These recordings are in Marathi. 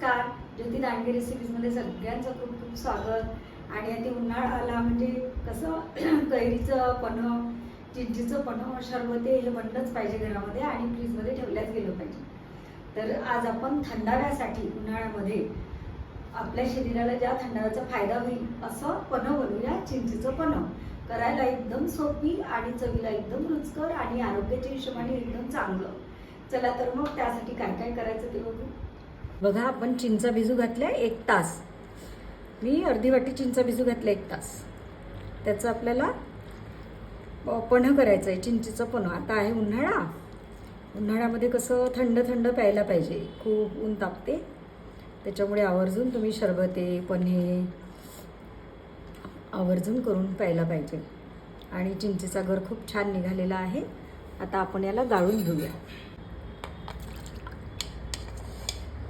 नमस्कार. ज्योती दांडगे रेसिपीजमध्ये सगळ्यांचं खूप खूप स्वागत. आणि आता उन्हाळा आला म्हणजे कसं कैरीचं पन्हं, चिंचेचं पन्हं, सरबते हे बनलंच पाहिजे घरामध्ये आणि फ्रीजमध्ये ठेवल्याच गेलं पाहिजे. तर आज आपण थंडाव्यासाठी उन्हाळ्यामध्ये आपल्या शरीराला ज्या थंडाव्याचा फायदा होईल असं पन्हं बनवूया. चिंचेचं पन्हं करायला एकदम सोपी आणि चवीला एकदम रुचकर आणि आरोग्याच्या हिशोबाने एकदम चांगलं. चला तर मग त्यासाठी काय काय करायचं ते बघू. बघा, आपण चिंचा भिजू घातल्या 1 तास. मी अर्धी वाटी चिंचा भिजू घातल्या 1 तास. त्याचं आपल्याला पन्हं करायचं आहे, चिंचेचं पन्हं. आता आहे उन्हाळा, उन्हाळ्यामध्ये कसं थंड थंड प्यायला पाहिजे, खूप ऊन तापते. त्याच्यामुळे आवर्जून तुम्ही सरबते, पन्हे आवर्जून करून प्यायला पाहिजे. आणि चिंचेचा गर खूप छान निघालेला आहे. आता आपण याला गाळून घेऊया.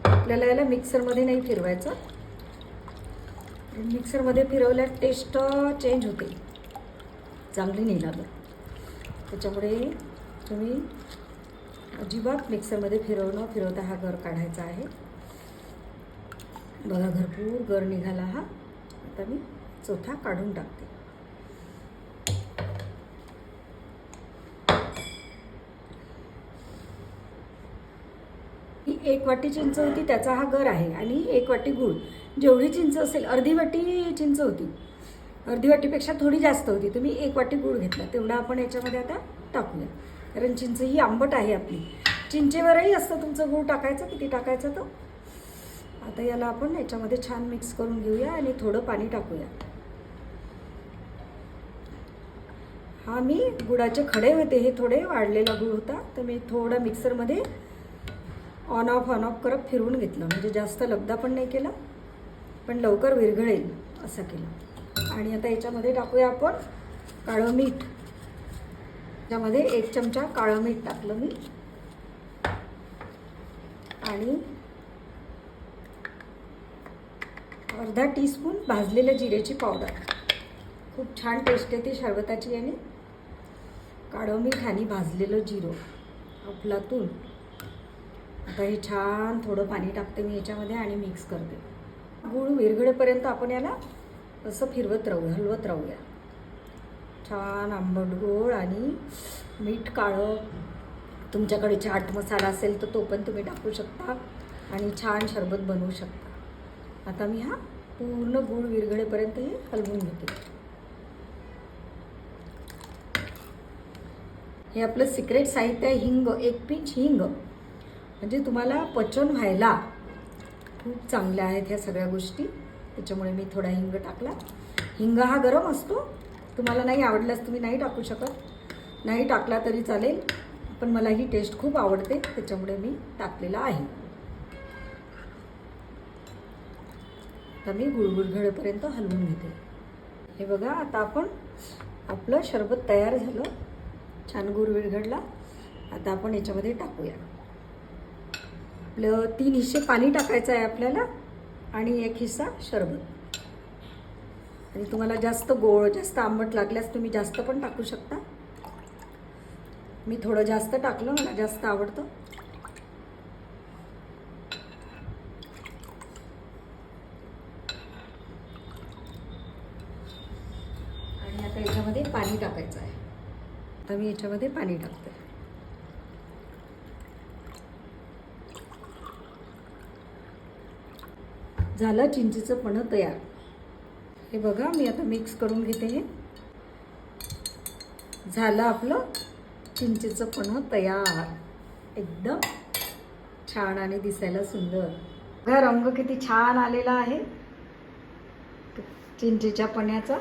आपल्याला याला मिक्सरमध्ये नाही फिरवायचं. मिक्सरमध्ये फिरवल्यास टेस्ट चेंज होते, चांगली नाही लागत. त्याच्यामुळे तुम्ही अजिबात मिक्सरमध्ये फिरवता हा गर काढायचा आहे. बघा, भरपूर गर निघाला हा. आता मी चौथा काढून टाकते. ही 1 वाटी चिंच होती, त्याचा हा गर आहे. आणि 1 वाटी गूळ. जेवढी चिंच असेल, अर्धी वाटी चिंच होती, अर्धी वाटीपेक्षा थोडी जास्त होती. तुम्ही 1 वाटी गूळ घेतला, तेवढा आपण याच्यामध्ये आता टाकूया. कारण चिंच ही आंबट आहे आपली. चिंचेवरही असतं तुमचं गूळ टाकायचं, किती टाकायचं तो. आता याला आपण याच्यामध्ये छान मिक्स करून घेऊया आणि थोडं पाणी टाकूया. हा मी गुळाचे खडे होते, हे थोडे वाढलेला गूळ होता, तर मी थोडा मिक्सरमध्ये ऑन ऑफ करत फिरवून घेतलं. म्हणजे जास्त लगदा पण नाही केला, पण लवकर विरघळेल असं केलं. आणि आता याच्यामध्ये टाकूया आपण काळं मीठ. त्यामध्ये 1 चमचा काळं मीठ टाकलं मी. आणि अर्धा टीस्पून भाजलेल्या जिऱ्याची पावडर. खूप छान टेस्ट येते शरबताची. आणि काळं मीठ आणि भाजलेलं जिरं अफलातून. आता हे छान थोडं पाणी टाकते मी याच्यामध्ये आणि मिक्स करते. गूळ विरघळेपर्यंत आपण याला असं फिरवत राहूया, हलवत राहूया. छान आंबट गोड आणि मीठ काळं. तुमच्याकडे चाट मसाला असेल तर तो पण तुम्ही टाकू शकता आणि छान शरबत बनवू शकता. आता मी हा पूर्ण गूळ विरघळेपर्यंत हे हलवून घेते. हे आपलं सिक्रेट साहित्य आहे, हिंग. 1 पिंच हिंग. म्हणजे तुम्हाला पचन व्हायला खूप चांगल्या आहेत ह्या सगळ्या गोष्टी. त्याच्यामुळे मी थोडा हिंग टाकला. हिंग हा गरम असतो, तुम्हाला नाही आवडल्यास तुम्ही नाही टाकू शकत, नाही टाकला तरी चालेल, पण मला ही टेस्ट खूप आवडते, त्याच्यामुळे मी टाकलेला आहे. आता मी गुळगुळघळेपर्यंत हलवून घेते. हे बघा, आता आपण आपलं सरबत तयार झालं. छान गुळ विरघळला. आता आपण याच्यामध्ये टाकूया. आपलं 3 हिस्से पाणी टाकायचं आहे आपल्याला आणि 1 हिस्सा शरबत. आणि तुम्हाला जास्त गोड, जास्त आंबट लागल्यास तुम्ही जास्त पण टाकू शकता. मी थोडं जास्त टाकलं, मला जास्त आवडतं. आणि आता याच्यामध्ये पाणी टाकायचं आहे. आता मी याच्यामध्ये पाणी टाकते. झालं चिंचेचं पन्हं तयार. हे बघा, मी आता मिक्स करून घेते. हे झालं आपलं चिंचेचं पन्हं तयार. एकदम छान आणि दिसायला सुंदर. बघा, रंग किती छान आलेला आहे चिंचेच्या पन्ह्याचा.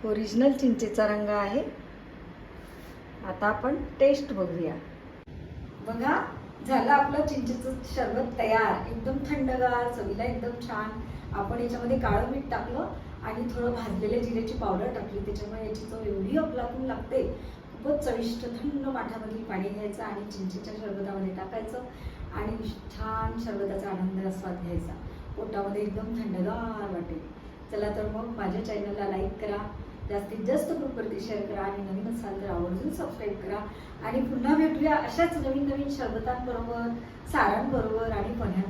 ओरिजिनल चिंचेचा रंग आहे. आता आपण टेस्ट बघूया. बघा, झालं आपलं चिंचेचं शरबत तयार. एकदम थंडगार, चवीला एकदम छान. आपण याच्यामध्ये काळं मीठ टाकलं आणि थोडं भाजलेल्या जिऱ्याची पावडर टाकली, त्याच्यामुळे याची चव एवढी अफलातून लागते, खूपच चविष्ट. थंड माठामधील पाणी घ्यायचं आणि चिंचेच्या शरबतामध्ये टाकायचं आणि छान शरबताचा आनंद आस्वाद घ्यायचा. पोटामध्ये एकदम थंडगार वाटेल. चला तर मग माझ्या चॅनलला लाईक करा, जास्तीत जास्त ग्रुपवरती शेअर करा आणि नवीन असाल तर आवर्जून सबस्क्राईब करा. आणि पुन्हा भेटूया अशाच नवीन नवीन शरबतांबरोबर, सारांबरोबर आणि पन्ह्यांबरोबर.